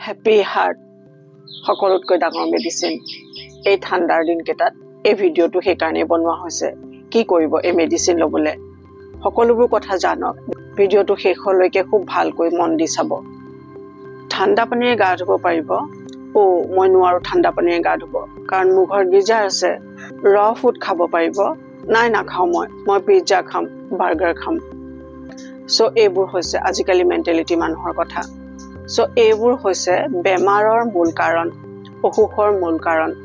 happy heart সকলোতকৈ ডাঙৰ medicine এই ঠাণ্ডাৰ দিনকেইটাত এই ভিডিঅ'টো সেইকাৰণে বনোৱা হৈছে কি কৰিব এই মেডিচিন ল'বলৈ সকলোবোৰ কথা জানক ভিডিঅ'টো শেষলৈকে খুব ভালকৈ মন দি চাব ঠাণ্ডা পানীৰে গা ধুব পাৰিব মই নোৱাৰো ঠাণ্ডা পানীৰে গা ধুব কাৰণ মোৰ ঘৰত গিজাৰ আছে ৰ ফুড খাব পাৰিব নাই নাখাওঁ মই পিজ্জা খাম বাৰ্গাৰ খাম সো এইবোৰ হৈছে আজিকালি মেণ্টেলিটি মানুহৰ কথা সো এইবোৰ হৈছে বেমাৰৰ মূল কাৰণ অসুখৰ মূল কাৰণ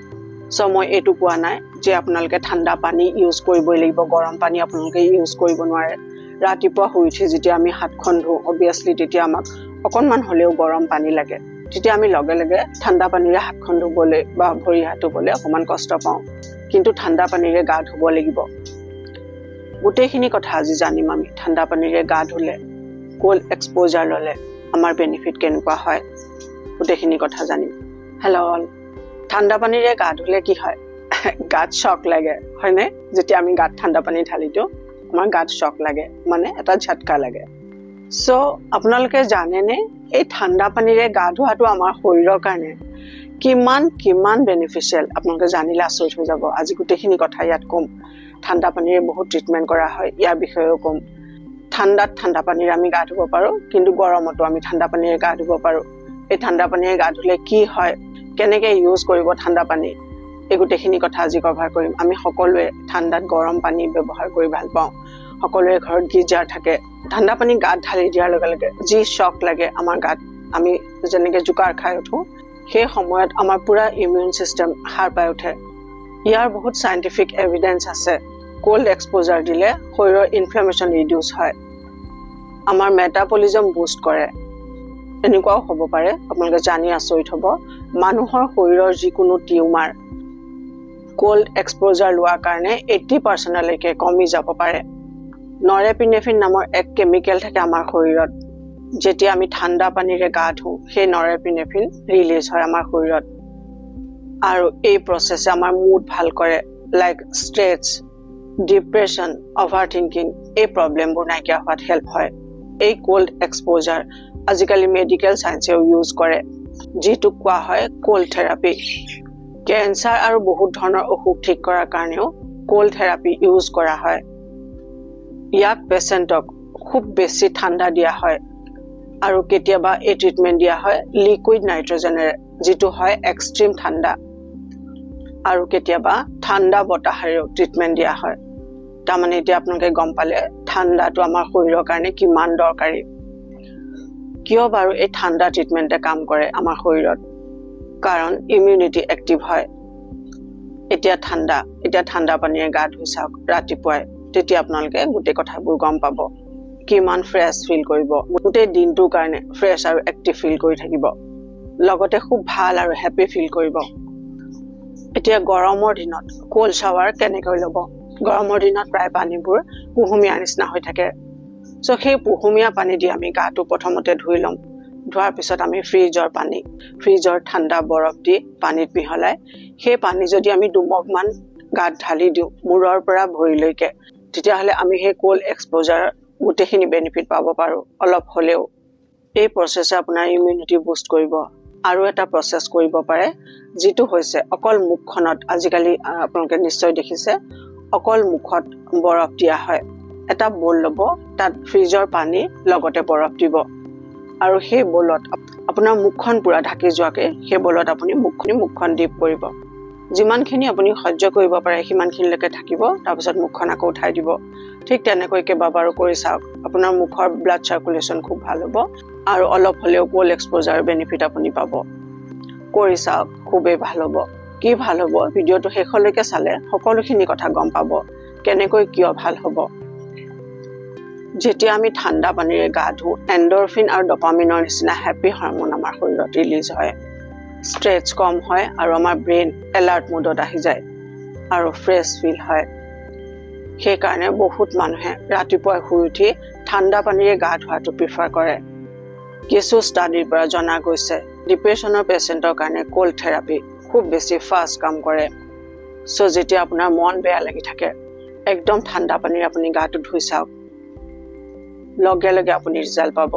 সো মই এইটো কোৱা নাই যে আপোনালোকে ঠাণ্ডা পানী ইউজ কৰিবই লাগিব গৰম পানী আপোনালোকে ইউজ কৰিব নোৱাৰে ৰাতিপুৱা শুই উঠি যেতিয়া আমি হাতখন ধুওঁ অবিয়াছলি তেতিয়া আমাক অকণমান হ'লেও গৰম পানী লাগে তেতিয়া আমি লগে লগে ঠাণ্ডা পানীৰে হাতখন ধুবলৈ বা ভৰি হাত ধুবলৈ অকণমান কষ্ট পাওঁ কিন্তু ঠাণ্ডা পানীৰে গা ধুব লাগিব গোটেইখিনি কথা আজি জানিম আমি ঠাণ্ডা পানীৰে গা ধুলে কোল্ড এক্সপ'জাৰ ল'লে আমাৰ বেনিফিট কেনেকুৱা হয় গোটেইখিনি কথা জানিম হেল্ল' অল ঠাণ্ডা পানীৰে গা ধুলে কি হয় গাত শক লাগে হয়নে যেতিয়া আমি গাত ঠাণ্ডা পানী ঢালি দিওঁ আমাৰ গাত শক লাগে মানে এটা ঝটকা লাগে সো আপোনালোকে জানেনে এই ঠাণ্ডা পানীৰে গা ধোৱাটো আমাৰ শৰীৰৰ কাৰণে কিমান বেনিফিচিয়েল আপোনালোকে জানিলে আচৰিত হৈ যাব আজি গোটেইখিনি কথা ইয়াত ক'ম ঠাণ্ডা পানীৰে বহুত ট্ৰিটমেণ্ট কৰা হয় ইয়াৰ বিষয়েও ক'ম ঠাণ্ডাত ঠাণ্ডা পানীৰে আমি গা ধুব পাৰোঁ কিন্তু গৰমতো আমি ঠাণ্ডা পানীৰে গা ধুব পাৰোঁ এই ঠাণ্ডা পানীৰে গা ধুলে কি হয় কেনেকৈ ইউজ কৰিব ঠাণ্ডা পানী এই গোটেইখিনি কথা আজি কভাৰ কৰিম আমি সকলোৱে ঠাণ্ডাত গৰম পানী ব্যৱহাৰ কৰি ভাল পাওঁ সকলোৰে ঘৰত গিজাৰ থাকে ঠাণ্ডা পানী গাত ঢালি দিয়াৰ লগে লগে যি শক লাগে আমাৰ গাত আমি যেনেকৈ জোকাৰ খাই উঠোঁ সেই সময়ত আমাৰ পুৰা ইমিউন ছিষ্টেম সাৰ পাই উঠে ইয়াৰ বহুত চাইণ্টিফিক এভিডেঞ্চ আছে কোল্ড এক্সপ'জাৰ দিলে শৰীৰৰ ইনফ্লেমেশ্যন ৰিডিউচ হয় আমাৰ মেটাবলিজম বুষ্ট কৰে এনেকুৱাও হ'ব পাৰে আপোনালোকে জানি আচৰিত হ'ব মানুহৰ শৰীৰৰ যিকোনো টিউমাৰ কোল্ড এক্সপ'জাৰ লোৱাৰ কাৰণে 80%লৈকে কমি যাব পাৰে নৰেপিনেফ্ৰিন নামৰ এক কেমিকেল থাকে আমাৰ শৰীৰত যেতিয়া আমি ঠাণ্ডা পানীৰে গা ধুওঁ সেই নৰেপিনেফ্ৰিন ৰিলিজ হয় আমাৰ শৰীৰত আৰু এই প্ৰচেছে আমাৰ মুড ভাল কৰে like stress depression over thinking এই প্ৰব্লেমবোৰ নাইকিয়া হোৱাত হেল্প হয় এই কোল্ড এক্সপ'জাৰ আজিকালি মেডিকেল চায়েন্সেও ইউজ কৰে যিটোক কোৱা হয় কোল্ড থেৰাপি কেঞ্চাৰ আৰু বহুত ধৰণৰ অসুখ ঠিক কৰাৰ কাৰণেও কোল্ড থেৰাপি ইউজ কৰা হয় ইয়াক পেচেণ্টক খুব বেছি ঠাণ্ডা দিয়া হয় আৰু কেতিয়াবা এই ট্ৰিটমেণ্ট দিয়া হয় লিকুইড নাইট্ৰজেনেৰে যিটো হয় এক্সট্ৰিম ঠাণ্ডা আৰু কেতিয়াবা ঠাণ্ডা বতাহেৰেও ট্ৰিটমেণ্ট দিয়া হয় তাৰমানে এতিয়া আপোনালোকে গম পালে ঠাণ্ডাটো আমাৰ শৰীৰৰ কাৰণে কিমান দৰকাৰী কিয় বাৰু এই ঠাণ্ডা ট্ৰিটমেণ্টে কাম কৰে আমাৰ শৰীৰত কাৰণ ইমিউনিটি এক্টিভ হয় এতিয়া ঠাণ্ডা পানীৰে গা ধুই চাওক ৰাতিপুৱাই তেতিয়া আপোনালোকে গোটেই কথাবোৰ গম পাব কিমান ফ্ৰেছ ফিল কৰিব গোটেই দিনটোৰ কাৰণে ফ্ৰেছ আৰু এক্টিভ ফিল কৰি থাকিব লগতে খুব ভাল আৰু হেপী ফিল কৰিব এতিয়া গৰমৰ দিনত কোল্ড শ্বাৱাৰ কেনেকৈ ল'ব গৰমৰ দিনত প্ৰায় পানীবোৰ কুহুমীয়া নিচিনা হৈ থাকে সো সেই কুহুমীয়া পানী দি আমি গাটো প্ৰথমতে ধুই ল'ম ধোৱাৰ পিছত আমি ফ্ৰিজৰ ঠাণ্ডা বৰফ দি পানীত মিহলাই সেই পানী যদি আমি দুমগমান গাত ঢালি দিওঁ মূৰৰ পৰা ভৰিলৈকে তেতিয়াহ'লে আমি সেই কোল্ড এক্সপ'জাৰ গোটেইখিনি বেনিফিট পাব পাৰোঁ অলপ হ'লেও এই প্ৰচেছে আপোনাৰ ইমিউনিটি বুষ্ট কৰিব আৰু এটা প্ৰচেছ কৰিব পাৰে যিটো হৈছে অকল মুখখনত আজিকালি আপোনালোকে নিশ্চয় দেখিছে অকল মুখত বৰফ দিয়া হয় এটা বল ল'ব তাত ফ্ৰিজৰ পানী লগতে বৰফ দিব আৰু সেই বলত আপোনাৰ মুখখন পুৰা ঢাকি যোৱাকৈ সেই বলত আপুনি মুখখন ডিপ কৰিব যিমানখিনি আপুনি সহ্য কৰিব পাৰে সিমানখিনিলৈকে থাকিব তাৰপিছত মুখখন আকৌ উঠাই দিব ঠিক তেনেকৈ কেইবাবাৰো কৰি চাওক আপোনাৰ মুখৰ ব্লাড চাৰ্কুলেশ্যন খুব ভাল হ'ব আৰু অলপ হ'লেও কোল্ড এক্সপ'জাৰ বেনিফিট আপুনি পাব কৰি চাওক খুবেই ভাল হ'ব কি ভাল হ'ব ভিডিঅ'টো শেষলৈকে চালে সকলোখিনি কথা গম পাব কেনেকৈ কিয় ভাল হ'ব যেতিয়া আমি ঠাণ্ডা পানীৰে গা ধুওঁ এণ্ডৰফিন আৰু ডপামিনৰ নিচিনা হেপী হৰম'ন আমাৰ শৰীৰত ৰিলিজ হয় ষ্ট্ৰেছ কম হয় আৰু আমাৰ ব্ৰেইন এলাৰ্ট মুডত আহি যায় আৰু ফ্ৰেছ ফিল হয় সেইকাৰণে বহুত মানুহে ৰাতিপুৱাই শুই উঠি ঠাণ্ডা পানীৰে গা ধোৱাটো প্ৰিফাৰ কৰে কিছু ষ্টাডিৰ পৰা জনা গৈছে ডিপ্ৰেশ্যনৰ পেচেণ্টৰ কাৰণে কোল্ড থেৰাপি খুব বেছি ফাষ্ট কাম কৰে সো যেতিয়া আপোনাৰ মন বেয়া লাগি থাকে একদম ঠাণ্ডা পানীৰে আপুনি গাটো ধুই চাওক লগে লগে আপুনি ৰিজাল্ট পাব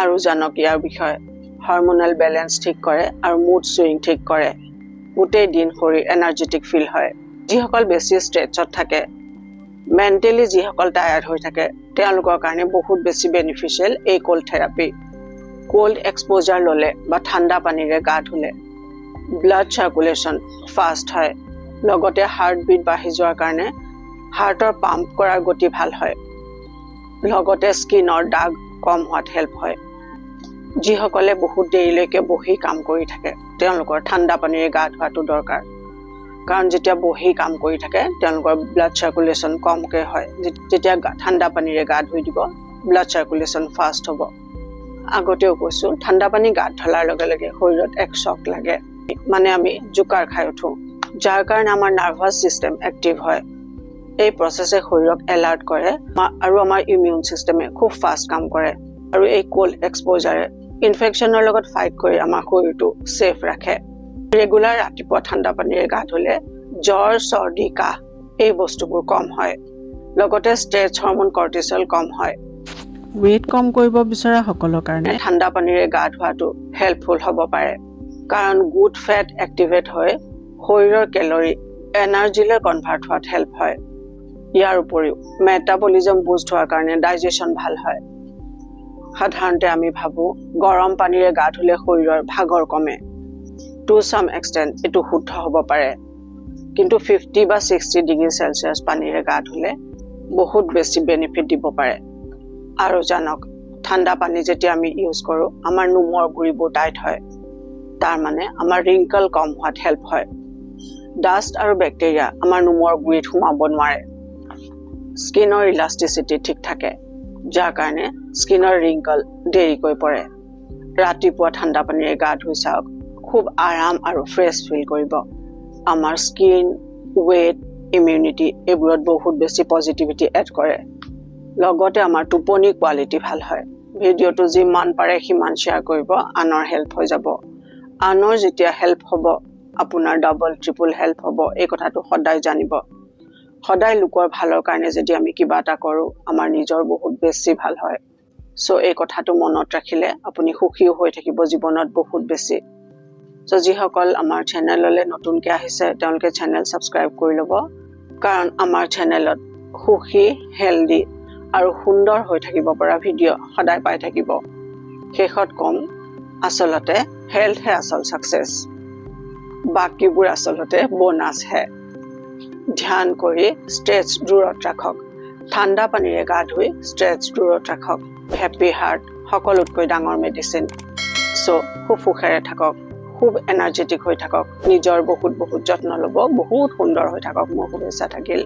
আৰু জানক ইয়াৰ বিষয়ে হৰমোনাল বেলেঞ্চ ঠিক কৰে আৰু মুড সুইং ঠিক কৰে গোটেই দিন শৰীৰ এনাৰ্জেটিক ফিল হয় যিসকল বেছি ষ্ট্ৰেছত থাকে মেণ্টেলি যিসকল টায়াৰ্ড হৈ থাকে তেওঁলোকৰ কাৰণে বহুত বেছি বেনিফিচিয়েল এই কোল্ড থেৰাপি কোল্ড এক্সপোজাৰ ল'লে বা ঠাণ্ডা পানীৰে গা ধুলে ব্লাড চাৰ্কুলেশ্যন ফাষ্ট হয় লগতে হাৰ্ট বিট বাঢ়ি যোৱাৰ কাৰণে হাৰ্টৰ পাম্প কৰাৰ গতি ভাল হয় লগতে স্কিনৰ দাগ কম হোৱাত হেল্প হয় যিসকলে বহুত দেৰিলৈকে বহি কাম কৰি থাকে তেওঁলোকৰ ঠাণ্ডা পানীৰে গা ধোৱাটো দৰকাৰ কাৰণ যেতিয়া বহি কাম কৰি থাকে তেওঁলোকৰ ব্লাড চাৰ্কুলেশ্যন কমকৈ হয় যেতিয়া ঠাণ্ডা পানীৰে গা ধুই দিব ব্লাড চাৰ্কুলেশ্যন ফাষ্ট হ'ব আগতেও কৈছোঁ ঠাণ্ডা পানী গাত ঢলাৰ লগে লগে শৰীৰত এক শ্বক লাগে মানে আমি জোকাৰ খাই উঠোঁ যাৰ কাৰণে আমাৰ নাৰ্ভাছ ছিষ্টেম এক্টিভ হয় এই প্ৰচেছে শৰীৰক এলাৰ্ট কৰে আৰু আমাৰ ইমিউন ছিষ্টেমে খুব ফাষ্ট কাম কৰে আৰু এই কোল্ড এক্সপ'জাৰে ইনফেকশ্যনৰ লগত ফাইট কৰি আমাৰ শৰীৰটো ছেফ ৰাখে ৰেগুলাৰ ৰাতিপুৱা ঠাণ্ডা পানীৰে গা ধুলে জ্বৰ চৰ্দি কাহ এই বস্তুবোৰ কম হয় লগতে ষ্ট্ৰেছ হৰম'ন কৰ্টিচল কম হয় ৱেইট কম কৰিব বিচৰা সকলৰ কাৰণে ঠাণ্ডা পানীৰে গা ধোৱাটো হেল্পফুল হ'ব পাৰে কাৰণ গুড ফেট এক্টিভেট হৈ শৰীৰৰ কেলৰি এনাৰ্জিলৈ কনভাৰ্ট হোৱাত হেল্প হয় ইয়াৰ উপৰিও মেটাবলিজম বুষ্ট হোৱাৰ কাৰণে ডাইজেশ্যন ভাল হয় সাধাৰণতে আমি ভাবোঁ গৰম পানীৰে গা ধুলে শৰীৰৰ ভাগৰ কমে টু চাম এক্সটেণ্ট এইটো শুদ্ধ হ'ব পাৰে কিন্তু 50 বা 60 ডিগ্ৰী চেলচিয়াছ পানীৰে গা ধুলে বহুত বেছি বেনিফিট দিব পাৰে আৰু জানক ঠাণ্ডা পানী যেতিয়া আমি ইউজ কৰোঁ আমাৰ নোমৰ গুৰিবোৰ টাইট হয় তাৰ মানে আমাৰ ৰিংকল কম হোৱাত হেল্প হয় ডাষ্ট আৰু বেক্টেৰিয়া আমাৰ নোমৰ গুৰিত সোমাব নোৱাৰে স্কিনৰ ইলাষ্টিচিটি ঠিক থাকে যাৰ কাৰণে স্কিনৰ ৰিংকল দেৰিকৈ পৰে ৰাতিপুৱা ঠাণ্ডা পানীৰে গা ধুই চাওক খুব আৰাম আৰু ফ্ৰেছ ফিল কৰিব আমাৰ স্কিন ৱেট ইমিউনিটি এইবোৰত বহুত বেছি পজিটিভিটি এড কৰে লগতে আমাৰ টোপনি কোৱালিটি ভাল হয় ভিডিঅ'টো যিমান পাৰে সিমান শ্বেয়াৰ কৰিব আনৰ হেল্প হৈ যাব আনৰ যেতিয়া হেল্প হ'ব আপোনাৰ ডাবল ট্ৰিপল হেল্প হ'ব এই কথাটো সদায় জানিব সদায় লোকৰ ভালৰ কাৰণে যদি আমি কিবা এটা কৰোঁ আমাৰ নিজৰ বহুত বেছি ভাল হয় চ' এই কথাটো মনত ৰাখিলে আপুনি সুখীও হৈ থাকিব জীৱনত বহুত বেছি চ' যিসকল আমাৰ চেনেললৈ নতুনকৈ আহিছে তেওঁলোকে চেনেল ছাবস্ক্ৰাইব কৰি ল'ব কাৰণ আমাৰ চেনেলত সুখী হেল্ডি আৰু সুন্দৰ হৈ থাকিব পৰা ভিডিঅ' সদায় পাই থাকিব শেষত ক'ম আচলতে হেল্থহে আচল ছাকচেছ বাকীবোৰ আচলতে বোনাছহে ধ্যান কৰি ষ্ট্ৰেছ দূৰত ৰাখক ঠাণ্ডা পানীৰে গা ধুই ষ্ট্ৰেছ দূৰত ৰাখক হেপী হাৰ্ট সকলোতকৈ ডাঙৰ মেডিচিন চ' খুব সুখেৰে থাকক খুব এনাৰ্জেটিক হৈ থাকক নিজৰ বহুত বহুত যত্ন ল'ব বহুত সুন্দৰ হৈ থাকক মোৰ শুভেচ্ছা থাকিল